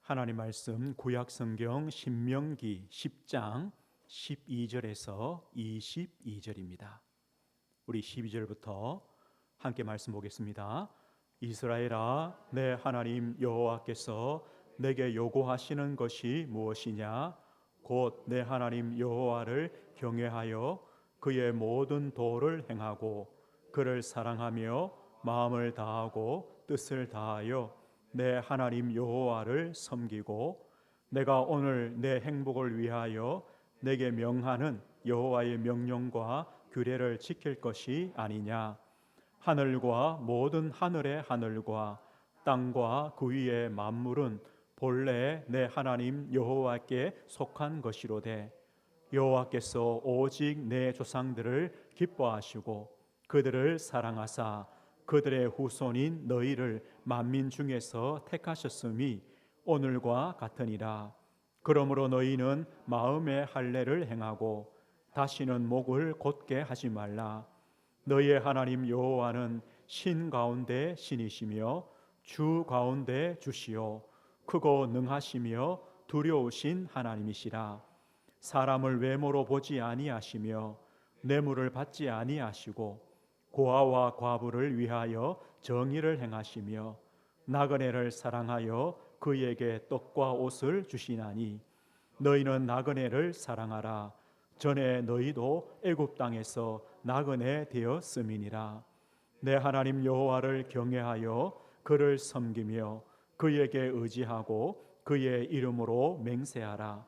하나님 말씀 구약 성경 신명기 10장 12절에서 22절입니다. 우리 12절부터 함께 말씀 보겠습니다. 이스라엘아, 내 하나님 여호와께서 내게 요구하시는 것이 무엇이냐? 곧 내 하나님 여호와를 경외하여 그의 모든 도를 행하고 그를 사랑하며 마음을 다하고 뜻을 다하여 내 하나님 여호와를 섬기고 내가 오늘 내 행복을 위하여 내게 명하는 여호와의 명령과 규례를 지킬 것이 아니냐. 하늘과 모든 하늘의 하늘과 땅과 그 위의 만물은 본래 내 하나님 여호와께 속한 것이로되 여호와께서 오직 내 조상들을 기뻐하시고 그들을 사랑하사 그들의 후손인 너희를 만민 중에서 택하셨음이 오늘과 같으니라. 그러므로 너희는 마음의 할례를 행하고 다시는 목을 곧게 하지 말라. 너희의 하나님 여호와는 신 가운데 신이시며 주 가운데 주시요 크고 능하시며 두려우신 하나님이시라. 사람을 외모로 보지 아니하시며 뇌물을 받지 아니하시고 고아와 과부를 위하여 정의를 행하시며 나그네를 사랑하여 그에게 떡과 옷을 주시나니 너희는 나그네를 사랑하라. 전에 너희도 애굽 땅에서 나그네 되었음이니라. 내 하나님 여호와를 경외하여 그를 섬기며 그에게 의지하고 그의 이름으로 맹세하라.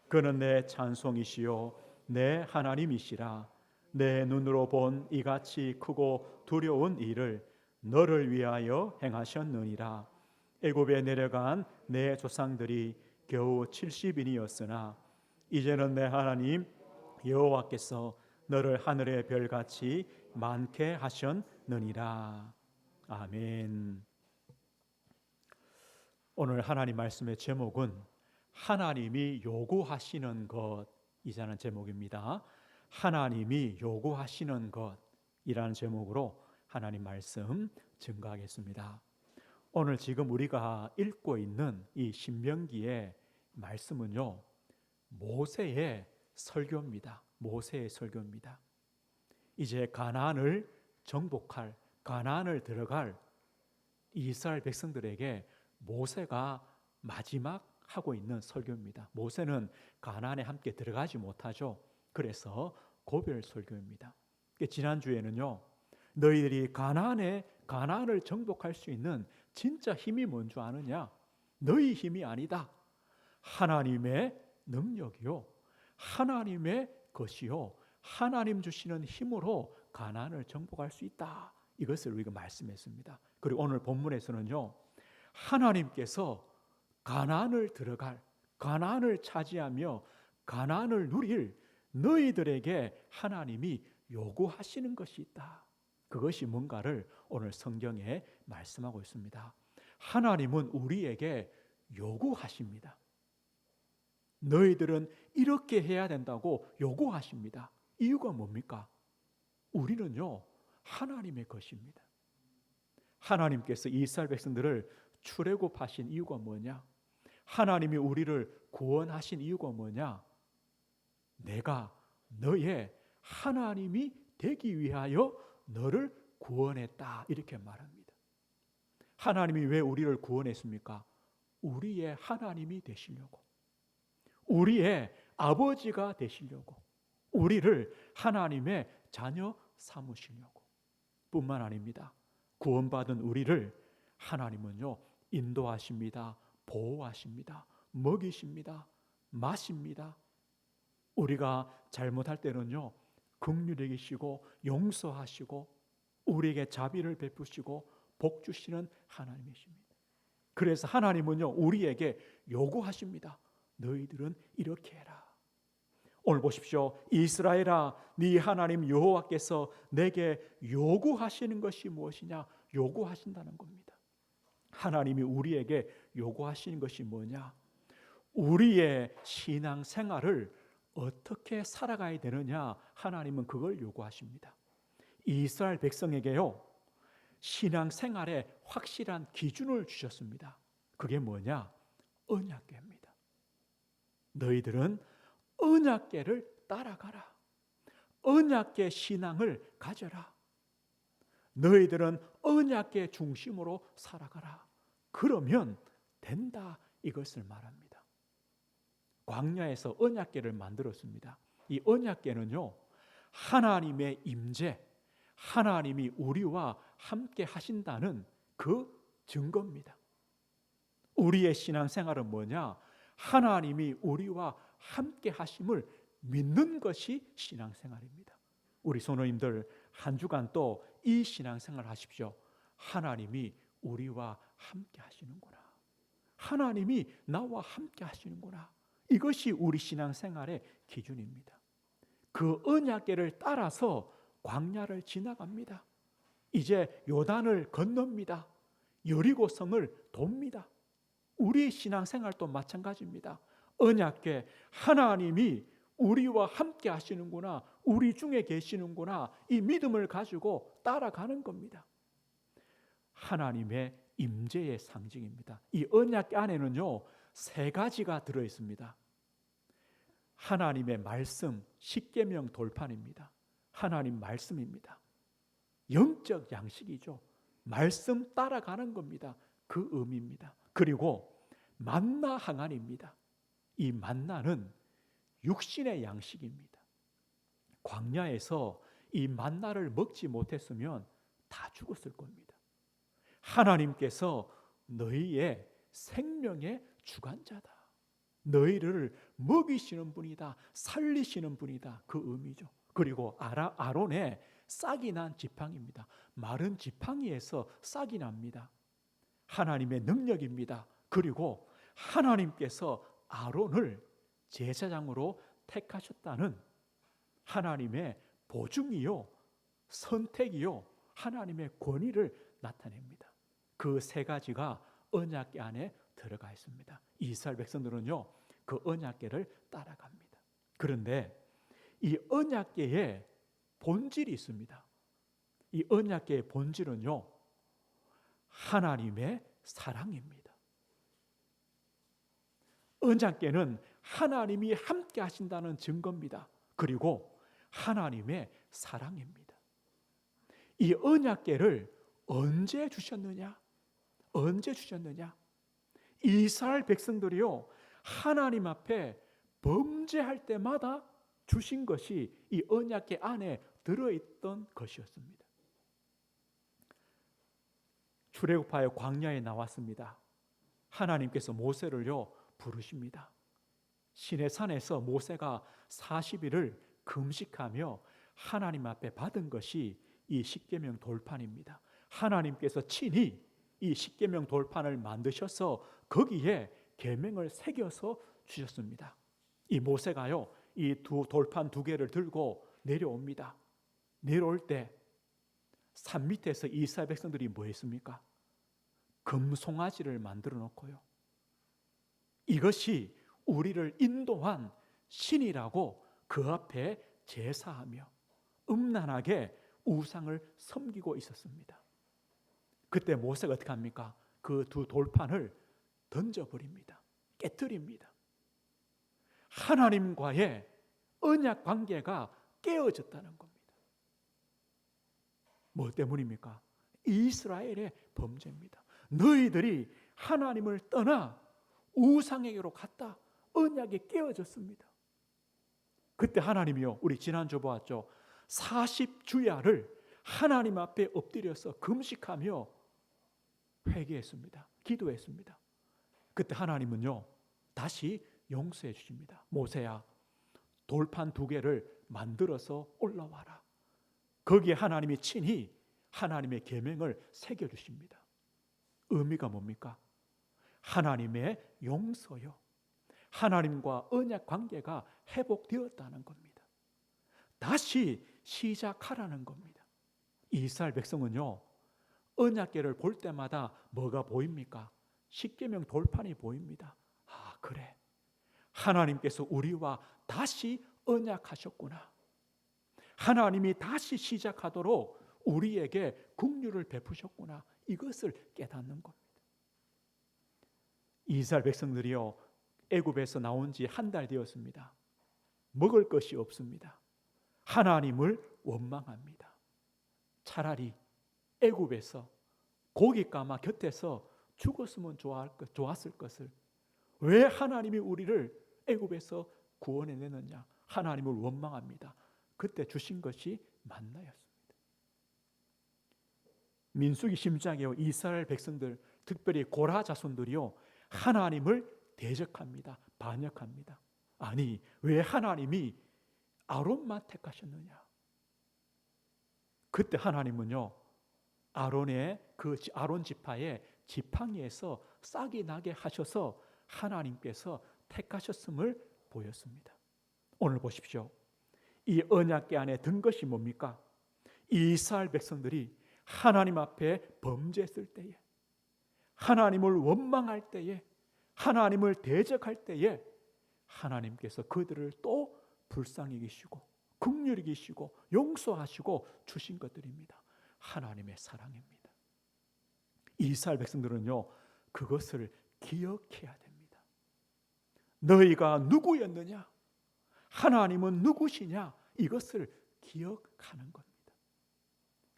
그는 내 찬송이시요 내 하나님이시라. 내 눈으로 본 이같이 크고 두려운 일을 너를 위하여 행하셨느니라. 애굽에 내려간 내 조상들이 겨우 70인이었으나 이제는 내 하나님 여호와께서 너를 하늘의 별같이 많게 하셨느니라. 아멘. 오늘 하나님 말씀의 제목은 하나님이 요구하시는 것이라는 제목입니다. 하나님이 요구하시는 것이라는 제목으로 하나님 말씀 증거하겠습니다. 오늘 지금 우리가 읽고 있는 이 신명기의 말씀은요, 모세의 설교입니다. 모세의 설교입니다. 이제 가나안을 정복할, 가나안을 들어갈 이스라엘 백성들에게 모세가 마지막 하고 있는 설교입니다. 모세는 가나안에 함께 들어가지 못하죠. 그래서 고별 설교입니다. 지난주에는요, 너희들이 가나안을 정복할 수 있는 진짜 힘이 뭔 줄 아느냐? 너희 힘이 아니다. 하나님의 능력이요, 하나님의 것이요, 하나님 주시는 힘으로 가나안을 정복할 수 있다. 이것을 우리가 말씀했습니다. 그리고 오늘 본문에서는요, 하나님께서 가나안을 들어갈, 가나안을 차지하며 가나안을 누릴 너희들에게 하나님이 요구하시는 것이 있다. 그것이 뭔가를 오늘 성경에 말씀하고 있습니다. 하나님은 우리에게 요구하십니다. 너희들은 이렇게 해야 된다고 요구하십니다. 이유가 뭡니까? 우리는요, 하나님의 것입니다. 하나님께서 이스라엘 백성들을 출애굽하신 이유가 뭐냐? 하나님이 우리를 구원하신 이유가 뭐냐? 내가 너의 하나님이 되기 위하여 너를 구원했다. 이렇게 말합니다. 하나님이 왜 우리를 구원했습니까? 우리의 하나님이 되시려고, 우리의 아버지가 되시려고, 우리를 하나님의 자녀 삼으시려고 뿐만 아닙니다. 구원받은 우리를 하나님은요, 인도하십니다. 보호하십니다. 먹이십니다. 마십니다. 우리가 잘못할 때는요, 긍휼히 여기시고 용서하시고 우리에게 자비를 베푸시고 복 주시는 하나님이십니다. 그래서 하나님은요, 우리에게 요구하십니다. 너희들은 이렇게 해라. 오늘 보십시오. 이스라엘아, 네 하나님 여호와께서 내게 요구하시는 것이 무엇이냐? 요구하신다는 겁니다. 하나님이 우리에게 요구하시는 것이 뭐냐? 우리의 신앙 생활을 어떻게 살아가야 되느냐? 하나님은 그걸 요구하십니다. 이스라엘 백성에게요, 신앙 생활에 확실한 기준을 주셨습니다. 그게 뭐냐? 언약궤입니다. 너희들은 언약궤를 따라가라. 언약궤 신앙을 가져라. 너희들은 언약궤 중심으로 살아가라. 그러면 된다, 이것을 말합니다. 광야에서 언약궤를 만들었습니다. 이 언약궤는요, 하나님의 임재, 하나님이 우리와 함께 하신다는 그 증거입니다. 우리의 신앙생활은 뭐냐? 하나님이 우리와 함께 하심을 믿는 것이 신앙생활입니다. 우리 성도님들 한 주간 또 이 신앙생활 하십시오. 하나님이 우리와 함께 하시는구나. 하나님이 나와 함께 하시는구나. 이것이 우리 신앙생활의 기준입니다. 그 언약궤를 따라서 광야를 지나갑니다. 이제 요단을 건넙니다. 여리고성을 돕니다. 우리 신앙생활도 마찬가지입니다. 언약궤, 하나님이 우리와 함께 하시는구나, 우리 중에 계시는구나, 이 믿음을 가지고 따라가는 겁니다. 하나님의 임재의 상징입니다. 이 언약궤 안에는요, 3가지가 들어있습니다. 하나님의 말씀, 십계명 돌판입니다. 하나님 말씀입니다. 영적 양식이죠. 말씀 따라가는 겁니다. 그 의미입니다. 그리고 만나 항아리입니다. 이 만나는 육신의 양식입니다. 광야에서 이 만나를 먹지 못했으면 다 죽었을 겁니다. 하나님께서 너희의 생명의 주관자다. 너희를 먹이시는 분이다. 살리시는 분이다. 그 의미죠. 그리고 아론의 싹이 난 지팡이입니다. 마른 지팡이에서 싹이 납니다. 하나님의 능력입니다. 그리고 하나님께서 아론을 제사장으로 택하셨다는 하나님의 보증이요, 선택이요, 하나님의 권위를 나타냅니다. 그 3가지가 언약궤 안에 들어가 있습니다. 이스라엘 백성들은요, 그 언약궤를 따라갑니다. 그런데 이 언약궤에 본질이 있습니다. 이 언약궤의 본질은요, 하나님의 사랑입니다. 언약궤는 하나님이 함께 하신다는 증거입니다. 그리고 하나님의 사랑입니다. 이 언약궤를 언제 주셨느냐? 언제 주셨느냐? 이스라엘 백성들이요, 하나님 앞에 범죄할 때마다 주신 것이 이 언약궤 안에 들어있던 것이었습니다. 출애굽하여 광야에 나왔습니다. 하나님께서 모세를요 부르십니다. 시내산에서 모세가 40일을 금식하며 하나님 앞에 받은 것이 이 십계명 돌판입니다. 하나님께서 친히 이 십계명 돌판을 만드셔서 거기에 계명을 새겨서 주셨습니다. 이 모세가요, 이 돌판 2개를 들고 내려옵니다. 내려올 때 산 밑에서 이스라엘 백성들이 뭐 했습니까? 금송아지를 만들어 놓고요, 이것이 우리를 인도한 신이라고 그 앞에 제사하며 음란하게 우상을 섬기고 있었습니다. 그때 모세가 어떻게 합니까? 그 2 돌판을 던져버립니다. 깨뜨립니다. 하나님과의 언약 관계가 깨어졌다는 겁니다. 뭐 때문입니까? 이스라엘의 범죄입니다. 너희들이 하나님을 떠나 우상에게로 갔다. 언약이 깨어졌습니다. 그때 하나님이요, 우리 지난주 보았죠, 40주야를 하나님 앞에 엎드려서 금식하며 회개했습니다. 기도했습니다. 그때 하나님은요 다시 용서해 주십니다. 모세야, 돌판 2개를 만들어서 올라와라. 거기에 하나님이 친히 하나님의 계명을 새겨주십니다. 의미가 뭡니까? 하나님의 용서요, 하나님과 언약 관계가 회복되었다는 겁니다. 다시 시작하라는 겁니다. 이스라엘 백성은요, 언약궤를 볼 때마다 뭐가 보입니까? 십계명 돌판이 보입니다. 아, 그래, 하나님께서 우리와 다시 언약하셨구나. 하나님이 다시 시작하도록 우리에게 긍휼을 베푸셨구나. 이것을 깨닫는 겁니다. 이스라엘 백성들이요, 애굽에서 나온 지 한 달 되었습니다. 먹을 것이 없습니다. 하나님을 원망합니다. 차라리 애굽에서 고기 까마 곁에서 죽었으면 좋았을 것을 왜 하나님이 우리를 애굽에서 구원해내느냐, 하나님을 원망합니다. 그때 주신 것이 만나였습니다. 민수기 10장에요, 이스라엘 백성들, 특별히 고라 자손들이요, 하나님을 대적합니다. 반역합니다. 아니, 왜 하나님이 아론만 택하셨느냐? 그때 하나님은요, 아론 지파의 지팡이에서 싹이 나게 하셔서 하나님께서 택하셨음을 보였습니다. 오늘 보십시오. 이 언약궤 안에 든 것이 뭡니까? 이스라엘 백성들이 하나님 앞에 범죄했을 때에, 하나님을 원망할 때에, 하나님을 대적할 때에 하나님께서 그들을 또 불쌍히 계시고 긍휼히 계시고 용서하시고 주신 것들입니다. 하나님의 사랑입니다. 이스라엘 백성들은요, 그것을 기억해야 됩니다. 너희가 누구였느냐? 하나님은 누구시냐? 이것을 기억하는 겁니다.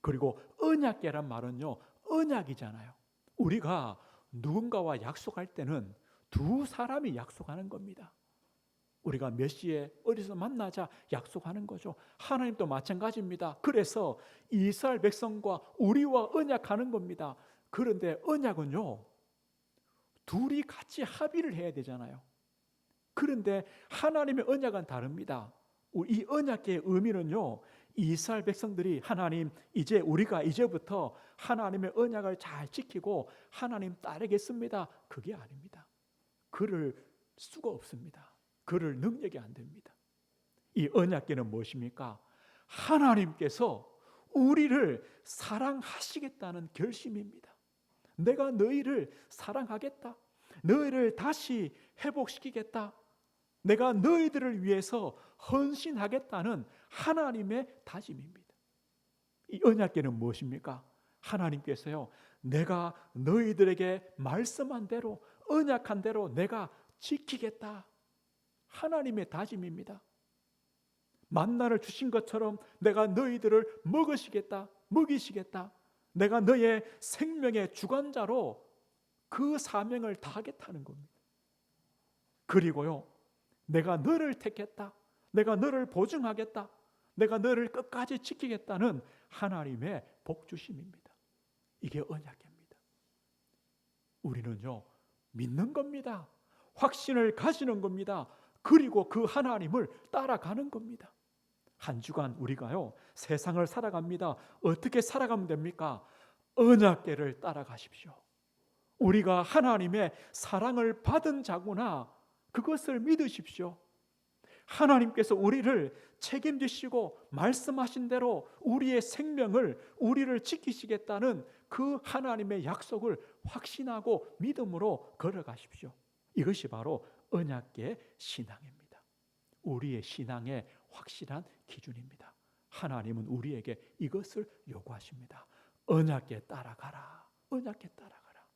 그리고 언약궤란 말은요, 언약이잖아요. 우리가 누군가와 약속할 때는 두 사람이 약속하는 겁니다. 우리가 몇 시에 어디서 만나자 약속하는 거죠. 하나님도 마찬가지입니다. 그래서 이스라엘 백성과 우리와 언약하는 겁니다. 그런데 언약은요, 둘이 같이 합의를 해야 되잖아요. 그런데 하나님의 언약은 다릅니다. 이 언약의 의미는요, 이스라엘 백성들이 하나님, 이제 우리가 이제부터 하나님의 언약을 잘 지키고 하나님 따르겠습니다, 그게 아닙니다. 그럴 수가 없습니다. 그럴 능력이 안 됩니다. 이 언약궤는 무엇입니까? 하나님께서 우리를 사랑하시겠다는 결심입니다. 내가 너희를 사랑하겠다. 너희를 다시 회복시키겠다. 내가 너희들을 위해서 헌신하겠다는 하나님의 다짐입니다. 이 언약궤는 무엇입니까? 하나님께서요, 내가 너희들에게 말씀한 대로, 언약한 대로 내가 지키겠다. 하나님의 다짐입니다. 만나를 주신 것처럼 내가 너희들을 먹이시겠다. 내가 너의 생명의 주관자로 그 사명을 다하겠다는 겁니다. 그리고요, 내가 너를 택했다. 내가 너를 보증하겠다. 내가 너를 끝까지 지키겠다는 하나님의 복주심입니다. 이게 언약입니다. 우리는요, 믿는 겁니다. 확신을 가지는 겁니다. 그리고 그 하나님을 따라가는 겁니다. 한 주간 우리가요, 세상을 살아갑니다. 어떻게 살아가면 됩니까? 언약궤를 따라가십시오. 우리가 하나님의 사랑을 받은 자구나, 그것을 믿으십시오. 하나님께서 우리를 책임지시고 말씀하신 대로 우리의 생명을, 우리를 지키시겠다는 그 하나님의 약속을 확신하고 믿음으로 걸어가십시오. 이것이 바로 언약궤 신앙입니다. 우리의 신앙의 확실한 기준입니다. 하나님은 우리에게 이것을 요구하십니다. 언약궤 따라가라. 언약궤 따라가라.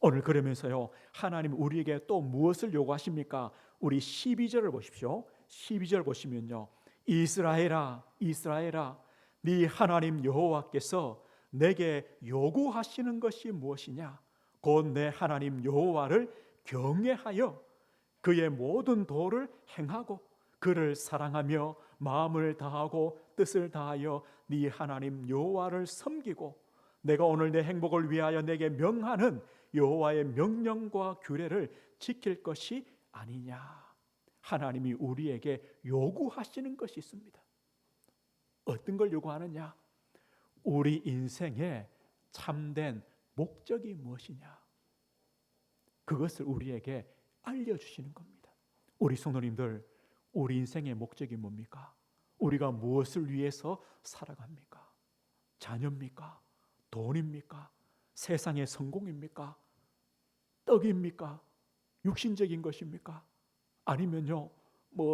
오늘 그러면서요, 하나님 우리에게 또 무엇을 요구하십니까? 우리 12절을 보십시오. 12절 보시면요, 이스라엘아, 이스라엘아, 네 하나님 여호와께서 내게 요구하시는 것이 무엇이냐? 곧 내 하나님 여호와를 경외하여 그의 모든 도를 행하고 그를 사랑하며 마음을 다하고 뜻을 다하여 네 하나님 여호와를 섬기고 내가 오늘 내 행복을 위하여 내게 명하는 여호와의 명령과 규례를 지킬 것이 아니냐. 하나님이 우리에게 요구하시는 것이 있습니다. 어떤 걸 요구하느냐? 우리 인생의 참된 목적이 무엇이냐? 그것을 우리에게 알려주시는 겁니다. 우리 성도님들, 우리 인생의 목적이 뭡니까? 우리가 무엇을 위해서 살아갑니까? 자녀입니까? 돈입니까? 세상의 성공입니까? 떡입니까? 육신적인 것입니까? 아니면요,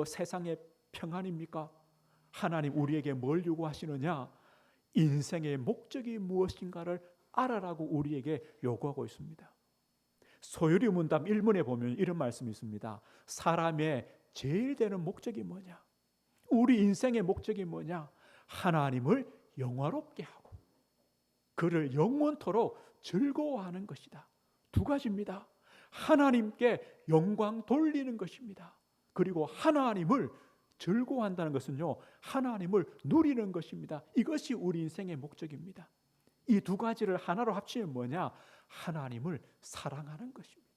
세상의 평안입니까? 하나님 우리에게 뭘 요구하시느냐? 인생의 목적이 무엇인가를 알아라고 우리에게 요구하고 있습니다. 소유리 문답 1문에 보면 이런 말씀이 있습니다. 사람의 제일 되는 목적이 뭐냐? 우리 인생의 목적이 뭐냐? 하나님을 영화롭게 하고 그를 영원토록 즐거워하는 것이다. 두 가지입니다. 하나님께 영광 돌리는 것입니다. 그리고 하나님을 즐거워한다는 것은요, 하나님을 누리는 것입니다. 이것이 우리 인생의 목적입니다. 이 두 가지를 하나로 합치면 뭐냐? 하나님을 사랑하는 것입니다.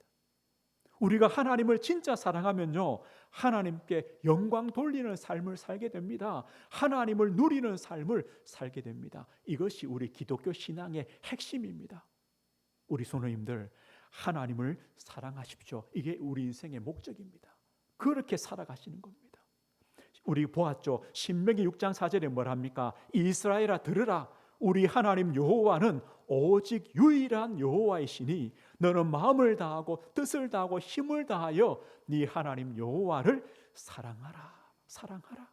우리가 하나님을 진짜 사랑하면요, 하나님께 영광 돌리는 삶을 살게 됩니다. 하나님을 누리는 삶을 살게 됩니다. 이것이 우리 기독교 신앙의 핵심입니다. 우리 성도님들, 하나님을 사랑하십시오. 이게 우리 인생의 목적입니다. 그렇게 살아가시는 겁니다. 우리 보았죠? 신명기 6장 4절에 뭐랍니까? 이스라엘아 들으라. 우리 하나님 여호와는 오직 유일한 여호와이시니 너는 마음을 다하고 뜻을 다하고 힘을 다하여 네 하나님 여호와를 사랑하라. 사랑하라.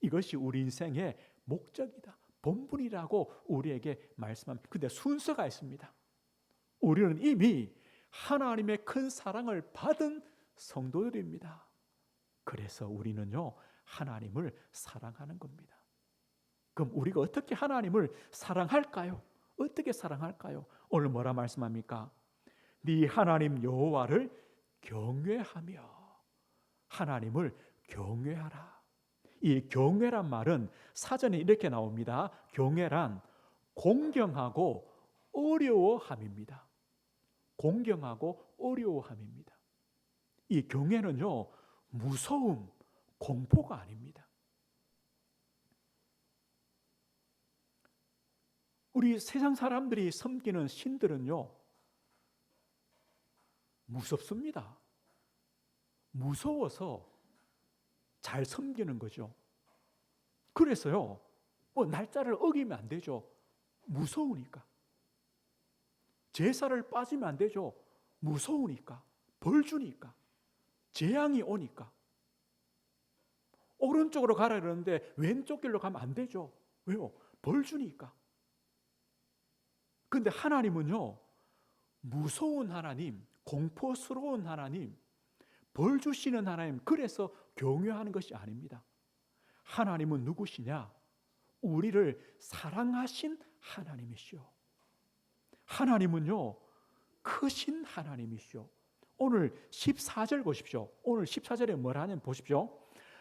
이것이 우리 인생의 목적이다. 본분이라고 우리에게 말씀합니다. 근데 순서가 있습니다. 우리는 이미 하나님의 큰 사랑을 받은 성도들입니다. 그래서 우리는요, 하나님을 사랑하는 겁니다. 그럼 우리가 어떻게 하나님을 사랑할까요? 어떻게 사랑할까요? 오늘 뭐라 말씀합니까? 네 하나님 여호와를 경외하며 하나님을 경외하라. 이 경외란 말은 사전에 이렇게 나옵니다. 경외란 공경하고 어려워함입니다. 공경하고 어려워함입니다. 이 경외는요, 무서움, 공포가 아닙니다. 우리 세상 사람들이 섬기는 신들은요, 무섭습니다. 무서워서 잘 섬기는 거죠. 그래서요, 날짜를 어기면 안 되죠. 무서우니까. 제사를 빠지면 안 되죠. 무서우니까. 벌 주니까. 재앙이 오니까. 오른쪽으로 가라 그러는데 왼쪽 길로 가면 안 되죠. 왜요? 벌 주니까. 근데 하나님은요, 무서운 하나님, 공포스러운 하나님, 벌 주시는 하나님, 그래서 경외하는 것이 아닙니다. 하나님은 누구시냐? 우리를 사랑하신 하나님이시오. 하나님은요, 크신 하나님이시오. 오늘 14절 보십시오. 오늘 14절에 뭐라 하냐면 보십시오.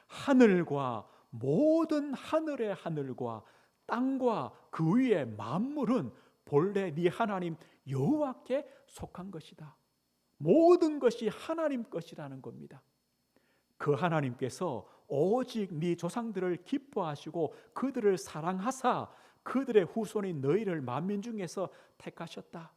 하늘과 모든 하늘의 하늘과 땅과 그 위의 만물은 본래 네 하나님 여호와께 속한 것이다. 모든 것이 하나님 것이라는 겁니다. 그 하나님께서 오직 네 조상들을 기뻐하시고 그들을 사랑하사 그들의 후손인 너희를 만민 중에서 택하셨다.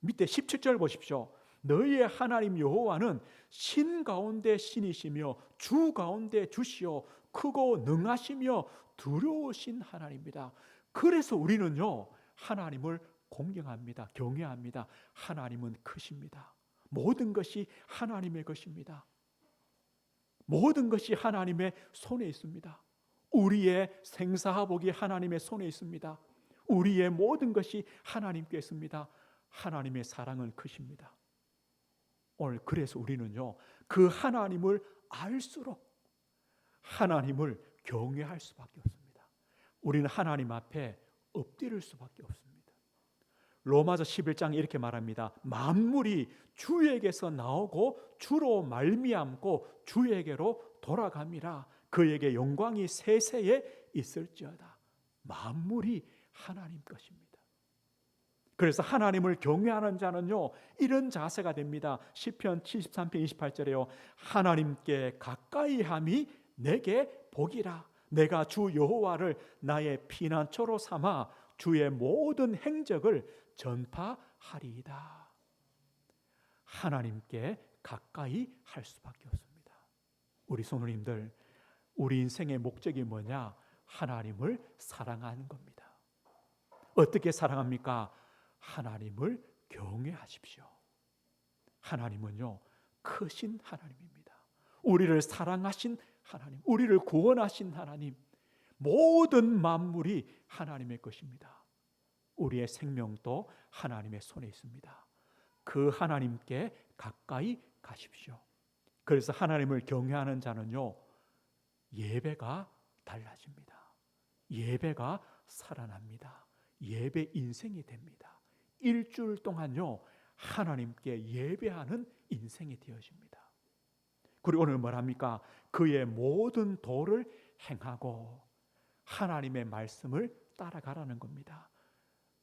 밑에 17절 보십시오. 너희의 하나님 여호와는 신 가운데 신이시며 주 가운데 주시오 크고 능하시며 두려우신 하나님입니다. 그래서 우리는요, 하나님을 공경합니다. 경외합니다. 하나님은 크십니다. 모든 것이 하나님의 것입니다. 모든 것이 하나님의 손에 있습니다. 우리의 생사화복이 하나님의 손에 있습니다. 우리의 모든 것이 하나님께 있습니다. 하나님의 사랑은 크십니다. 오늘 그래서 우리는요, 그 하나님을 알수록 하나님을 경외할 수밖에 없습니다. 우리는 하나님 앞에 엎드릴 수밖에 없습니다. 로마서 11장 이렇게 말합니다. 만물이 주에게서 나오고 주로 말미암고 주에게로 돌아감이라. 그에게 영광이 세세에 있을지어다. 만물이 하나님 것입니다. 그래서 하나님을 경외하는 자는요, 이런 자세가 됩니다. 시편 73편 28절에요. 하나님께 가까이함이 내게 복이라. 내가 주 여호와를 나의 피난처로 삼아 주의 모든 행적을 전파하리이다. 하나님께 가까이 할 수밖에 없습니다. 우리 성도님들, 우리 인생의 목적이 뭐냐? 하나님을 사랑하는 겁니다. 어떻게 사랑합니까? 하나님을 경외하십시오. 하나님은요, 크신 하나님입니다. 우리를 사랑하신 하나님, 우리를 구원하신 하나님, 모든 만물이 하나님의 것입니다. 우리의 생명도 하나님의 손에 있습니다. 그 하나님께 가까이 가십시오. 그래서 하나님을 경외하는 자는요, 예배가 달라집니다. 예배가 살아납니다. 예배 인생이 됩니다. 일주일 동안요, 하나님께 예배하는 인생이 되어집니다. 그리고 오늘 뭐랍니까? 그의 모든 도를 행하고 하나님의 말씀을 따라가라는 겁니다.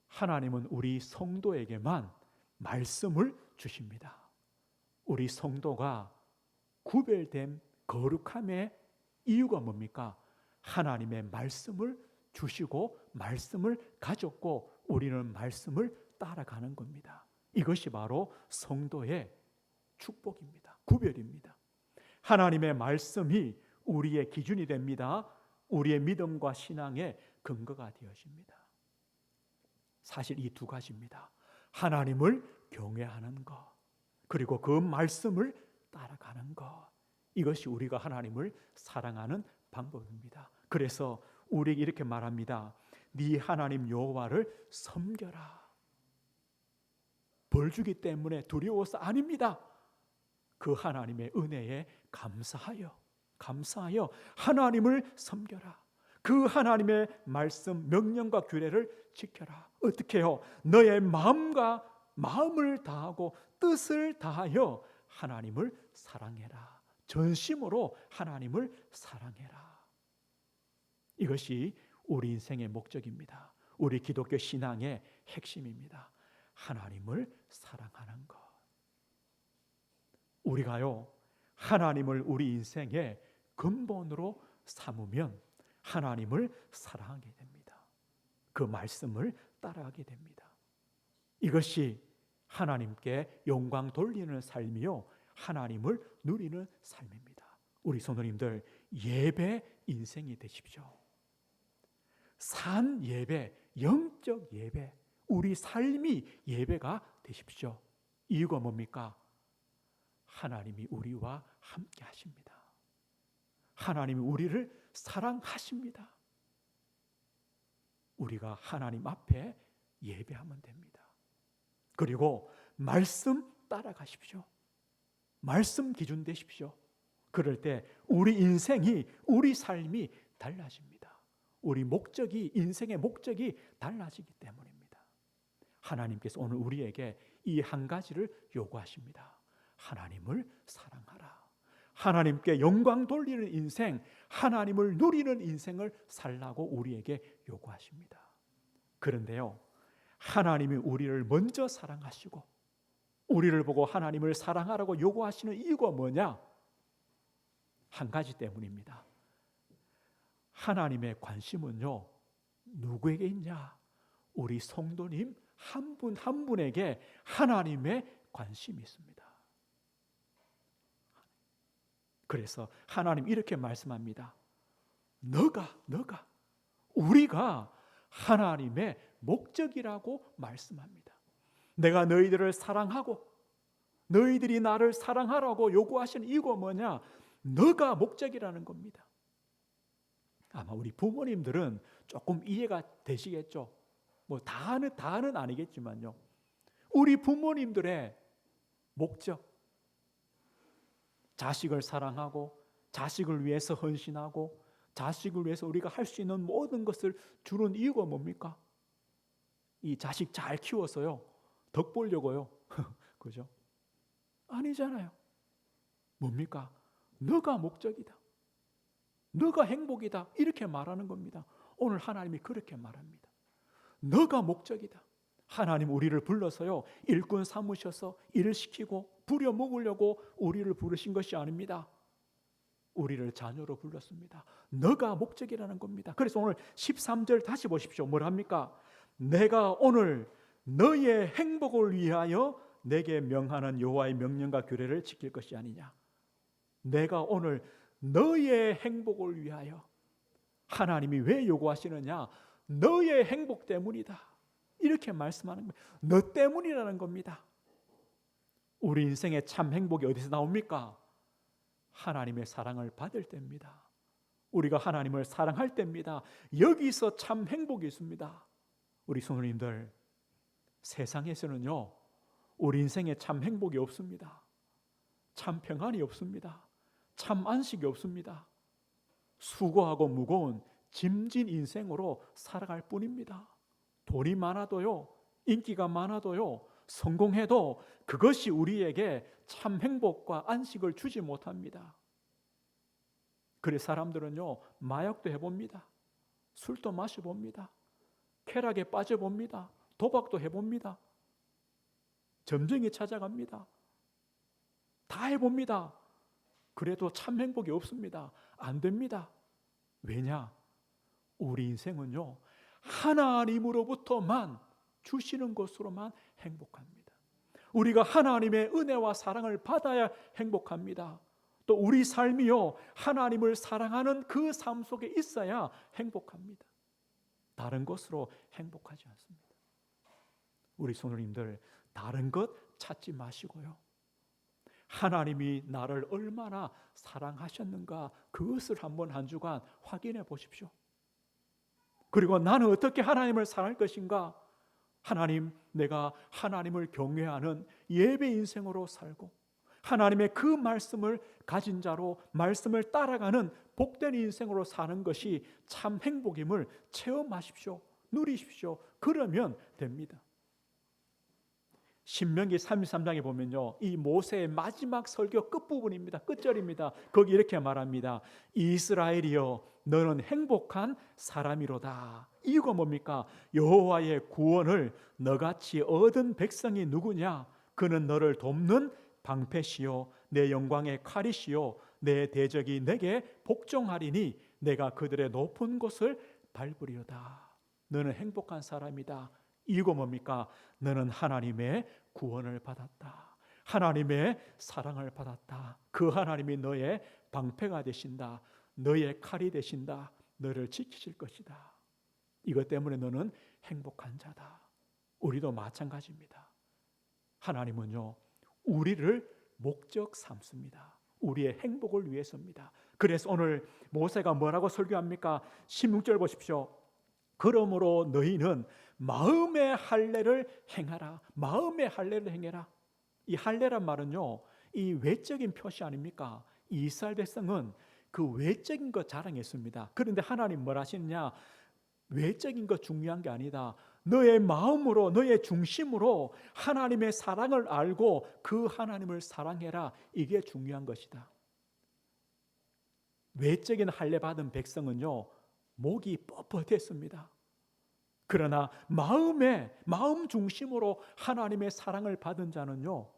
하나님은 우리 성도에게만 말씀을 주십니다. 우리 성도가 구별된 거룩함의 이유가 뭡니까? 하나님의 말씀을 주시고 말씀을 가졌고 우리는 말씀을 따라가는 겁니다. 이것이 바로 성도의 축복입니다. 구별입니다. 하나님의 말씀이 우리의 기준이 됩니다. 우리의 믿음과 신앙의 근거가 되어집니다. 사실 이 두 가지입니다. 하나님을 경외하는 것, 그리고 그 말씀을 따라가는 것. 이것이 우리가 하나님을 사랑하는 방법입니다. 그래서 우리에게 이렇게 말합니다. 네 하나님 여호와를 섬겨라. 벌 주기 때문에 두려워서 아닙니다. 그 하나님의 은혜에 감사하여 하나님을 섬겨라. 그 하나님의 말씀, 명령과 규례를 지켜라. 어떻게 해요? 너의 마음을 다하고 뜻을 다하여 하나님을 사랑해라. 전심으로 하나님을 사랑해라. 이것이 우리 인생의 목적입니다. 우리 기독교 신앙의 핵심입니다. 하나님을 사랑하는 것. 우리가요, 하나님을 우리 인생의 근본으로 삼으면 하나님을 사랑하게 됩니다. 그 말씀을 따라가게 됩니다. 이것이 하나님께 영광 돌리는 삶이요, 하나님을 누리는 삶입니다. 우리 성도님들, 예배 인생이 되십시오. 산 예배, 영적 예배, 우리 삶이 예배가 되십시오. 이유가 뭡니까? 하나님이 우리와 함께 하십니다. 하나님이 우리를 사랑하십니다. 우리가 하나님 앞에 예배하면 됩니다. 그리고 말씀 따라가십시오. 말씀 기준 되십시오. 그럴 때 우리 인생이, 우리 삶이 달라집니다. 우리 목적이, 인생의 목적이 달라지기 때문입니다. 하나님께서 오늘 우리에게 이 한 가지를 요구하십니다. 하나님을 사랑하라. 하나님께 영광 돌리는 인생, 하나님을 누리는 인생을 살라고 우리에게 요구하십니다. 그런데요, 하나님이 우리를 먼저 사랑하시고 우리를 보고 하나님을 사랑하라고 요구하시는 이유가 뭐냐? 한 가지 때문입니다. 하나님의 관심은요, 누구에게 있냐? 우리 성도님 한 분 한 분에게 하나님의 관심이 있습니다. 그래서 하나님 이렇게 말씀합니다. 우리가 하나님의 목적이라고 말씀합니다. 내가 너희들을 사랑하고 너희들이 나를 사랑하라고 요구하시는 이유가 뭐냐? 너가 목적이라는 겁니다. 아마 우리 부모님들은 조금 이해가 되시겠죠. 뭐 다는 아니겠지만요. 우리 부모님들의 목적, 자식을 사랑하고 자식을 위해서 헌신하고 자식을 위해서 우리가 할 수 있는 모든 것을 주는 이유가 뭡니까? 이 자식 잘 키워서요, 덕 보려고요. 그죠? 아니잖아요. 뭡니까? 너가 목적이다. 너가 행복이다. 이렇게 말하는 겁니다. 오늘 하나님이 그렇게 말합니다. 너가 목적이다. 하나님 우리를 불러서요, 일꾼 삼으셔서 일을 시키고 부려 먹으려고 우리를 부르신 것이 아닙니다. 우리를 자녀로 불렀습니다. 너가 목적이라는 겁니다. 그래서 오늘 13절 다시 보십시오. 뭐랍니까? 내가 오늘 너의 행복을 위하여 내게 명하는 여호와의 명령과 규례를 지킬 것이 아니냐. 내가 오늘 너의 행복을 위하여. 하나님이 왜 요구하시느냐? 너의 행복 때문이다. 이렇게 말씀하는 거예요. 너 때문이라는 겁니다. 우리 인생의 참 행복이 어디서 나옵니까? 하나님의 사랑을 받을 때입니다. 우리가 하나님을 사랑할 때입니다. 여기서 참 행복이 있습니다. 우리 성도님들, 세상에서는요, 우리 인생에 참 행복이 없습니다. 참 평안이 없습니다. 참 안식이 없습니다. 수고하고 무거운 짐진 인생으로 살아갈 뿐입니다. 돈이 많아도요, 인기가 많아도요, 성공해도 그것이 우리에게 참 행복과 안식을 주지 못합니다. 그래 사람들은요, 마약도 해봅니다. 술도 마셔봅니다. 쾌락에 빠져봅니다. 도박도 해봅니다. 점쟁이 찾아갑니다. 다 해봅니다. 그래도 참 행복이 없습니다. 안 됩니다. 왜냐? 우리 인생은요, 하나님으로부터만 주시는 것으로만 행복합니다. 우리가 하나님의 은혜와 사랑을 받아야 행복합니다. 또 우리 삶이요, 하나님을 사랑하는 그 삶 속에 있어야 행복합니다. 다른 것으로 행복하지 않습니다. 우리 성도님들, 다른 것 찾지 마시고요, 하나님이 나를 얼마나 사랑하셨는가 그것을 한번 한 주간 확인해 보십시오. 그리고 나는 어떻게 하나님을 사랑할 것인가? 하나님, 내가 하나님을 경외하는 예배 인생으로 살고 하나님의 그 말씀을 가진 자로 말씀을 따라가는 복된 인생으로 사는 것이 참 행복임을 체험하십시오. 누리십시오. 그러면 됩니다. 신명기 33장에 보면요, 이 모세의 마지막 설교 끝부분입니다. 끝절입니다. 거기 이렇게 말합니다. 이스라엘이여, 너는 행복한 사람이로다. 이유가 뭡니까? 여호와의 구원을 너같이 얻은 백성이 누구냐? 그는 너를 돕는 방패시요 내 영광의 칼이시요 내 대적이 내게 복종하리니 내가 그들의 높은 곳을 밟으리로다. 너는 행복한 사람이다. 이유가 뭡니까? 너는 하나님의 구원을 받았다. 하나님의 사랑을 받았다. 그 하나님이 너의 방패가 되신다. 너의 칼이 되신다. 너를 지키실 것이다. 이것 때문에 너는 행복한 자다. 우리도 마찬가지입니다. 하나님은요, 우리를 목적 삼습니다. 우리의 행복을 위해서입니다. 그래서 오늘 모세가 뭐라고 설교합니까? 16절 보십시오. 그러므로 너희는 마음의 할례를 행하라. 마음의 할례를 행해라. 이 할례란 말은요, 이 외적인 표시 아닙니까? 이스라엘 백성은 그 외적인 것 자랑했습니다. 그런데 하나님 뭘 하시느냐? 외적인 것 중요한 게 아니다. 너의 마음으로, 너의 중심으로 하나님의 사랑을 알고 그 하나님을 사랑해라. 이게 중요한 것이다. 외적인 할례 받은 백성은요, 목이 뻣뻣했습니다. 그러나 마음 중심으로 하나님의 사랑을 받은 자는요,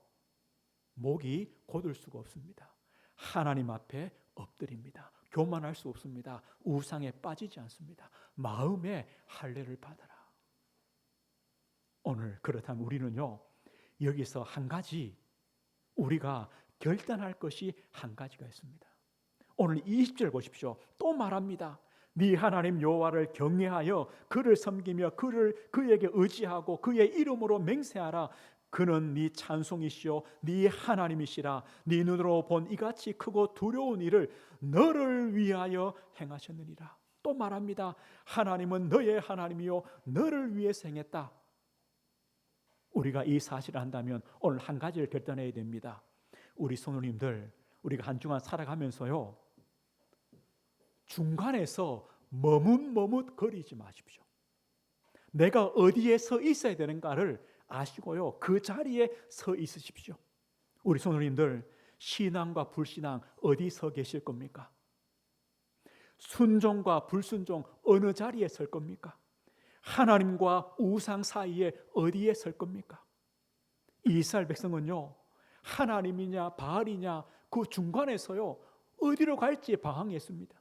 목이 곧을 수가 없습니다. 하나님 앞에 엎드립니다. 교만할 수 없습니다. 우상에 빠지지 않습니다. 마음의 할례를 받아라. 오늘 그렇다면 우리는요, 여기서 한 가지 우리가 결단할 것이 한 가지가 있습니다. 오늘 20절 보십시오. 또 말합니다. 네 하나님 여호와를 경외하여 그를 섬기며 그에게 의지하고 그의 이름으로 맹세하라. 그는 네 찬송이시요 네 하나님이시라. 네 눈으로 본 이같이 크고 두려운 일을 너를 위하여 행하셨느니라. 또 말합니다. 하나님은 너의 하나님이요 너를 위해서 행했다. 우리가 이 사실을 한다면 오늘 한 가지를 결단해야 됩니다. 우리 성도님들, 우리가 한 주간 살아가면서요, 중간에서 머뭇거리지 마십시오. 내가 어디에 서 있어야 되는가를 아시고요, 그 자리에 서 있으십시오. 우리 성도님들, 신앙과 불신앙 어디 서 계실 겁니까? 순종과 불순종 어느 자리에 설 겁니까? 하나님과 우상 사이에 어디에 설 겁니까? 이스라엘 백성은요, 하나님이냐 바알이냐 그 중간에서요, 어디로 갈지 방황했습니다.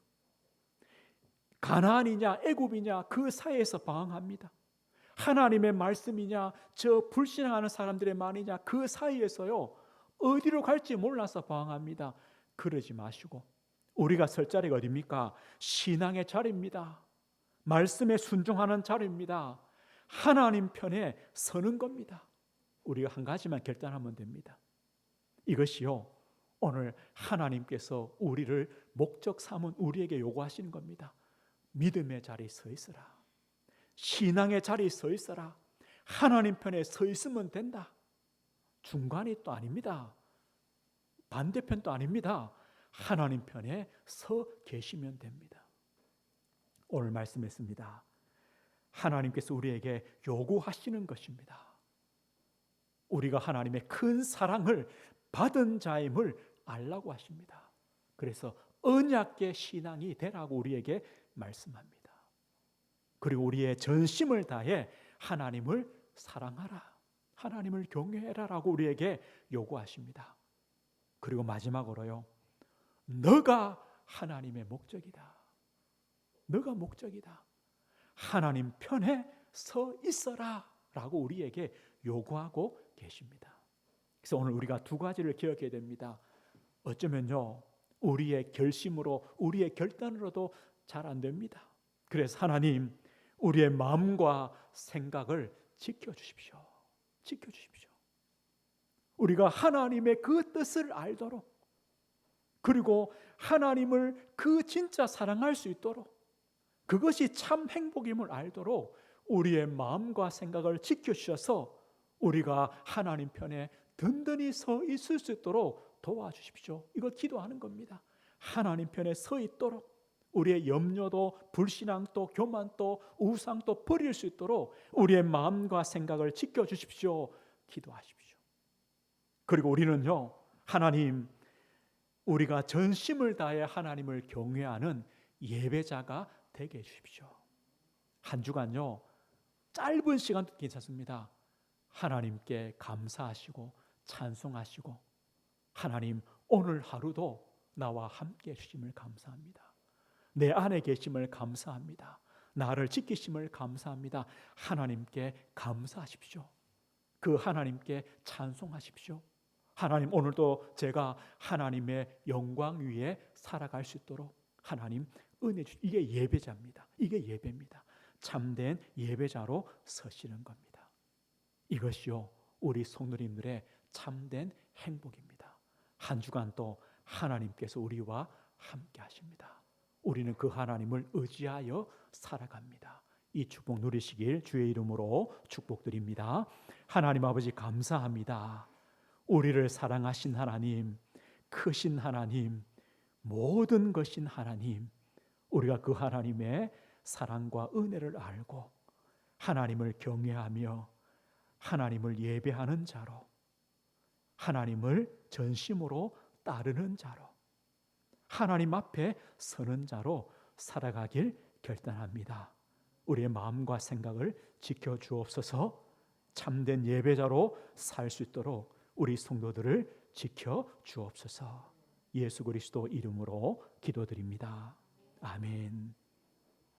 가나안이냐 애굽이냐 그 사이에서 방황합니다. 하나님의 말씀이냐 저 불신앙하는 사람들의 말이냐 그 사이에서요, 어디로 갈지 몰라서 방황합니다. 그러지 마시고 우리가 설 자리가 어디입니까? 신앙의 자리입니다. 말씀에 순종하는 자리입니다. 하나님 편에 서는 겁니다. 우리가 한 가지만 결단하면 됩니다. 이것이요, 오늘 하나님께서 우리를 목적 삼은 우리에게 요구하시는 겁니다. 믿음의 자리에 서 있어라. 신앙의 자리에 서 있어라. 하나님 편에 서 있으면 된다. 중간이 또 아닙니다. 반대편도 아닙니다. 하나님 편에 서 계시면 됩니다. 오늘 말씀했습니다. 하나님께서 우리에게 요구하시는 것입니다. 우리가 하나님의 큰 사랑을 받은 자임을 알라고 하십니다. 그래서 언약의 신앙이 되라고 우리에게 말씀합니다. 그리고 우리의 전심을 다해 하나님을 사랑하라, 하나님을 경외해라라고 우리에게 요구하십니다. 그리고 마지막으로요, 너가 하나님의 목적이다. 너가 목적이다. 하나님 편에 서 있어라 라고 우리에게 요구하고 계십니다. 그래서 오늘 우리가 두 가지를 기억해야 됩니다. 어쩌면요, 우리의 결심으로, 우리의 결단으로도 잘 안 됩니다. 그래서 하나님, 우리의 마음과 생각을 지켜주십시오. 지켜주십시오. 우리가 하나님의 그 뜻을 알도록, 그리고 하나님을 그 진짜 사랑할 수 있도록, 그것이 참 행복임을 알도록 우리의 마음과 생각을 지켜주셔서 우리가 하나님 편에 든든히 서 있을 수 있도록 도와주십시오. 이거 기도하는 겁니다. 하나님 편에 서 있도록 우리의 염려도, 불신앙도, 교만도, 우상도 버릴 수 있도록 우리의 마음과 생각을 지켜주십시오. 기도하십시오. 그리고 우리는요, 하나님, 우리가 전심을 다해 하나님을 경외하는 예배자가 되게 해주십시오. 한 주간요, 짧은 시간도 괜찮습니다. 하나님께 감사하시고 찬송하시고, 하나님, 오늘 하루도 나와 함께 해주심을 감사합니다. 내 안에 계심을 감사합니다. 나를 지키심을 감사합니다. 하나님께 감사하십시오. 그 하나님께 찬송하십시오. 하나님, 오늘도 제가 하나님의 영광 위에 살아갈 수 있도록 하나님 은혜 주시옵소서. 이게 예배자입니다. 이게 예배입니다. 참된 예배자로 서시는 겁니다. 이것이요, 우리 성도님들의 참된 행복입니다. 한 주간 또 하나님께서 우리와 함께 하십니다. 우리는 그 하나님을 의지하여 살아갑니다. 이 축복 누리시길 주의 이름으로 축복드립니다. 하나님 아버지, 감사합니다. 우리를 사랑하신 하나님, 크신 하나님, 모든 것인 하나님, 우리가 그 하나님의 사랑과 은혜를 알고 하나님을 경외하며 하나님을 예배하는 자로, 하나님을 전심으로 따르는 자로, 하나님 앞에 서는 자로 살아가길 결단합니다. 우리의 마음과 생각을 지켜주옵소서. 참된 예배자로 살 수 있도록 우리 성도들을 지켜주옵소서. 예수 그리스도 이름으로 기도드립니다. 아멘.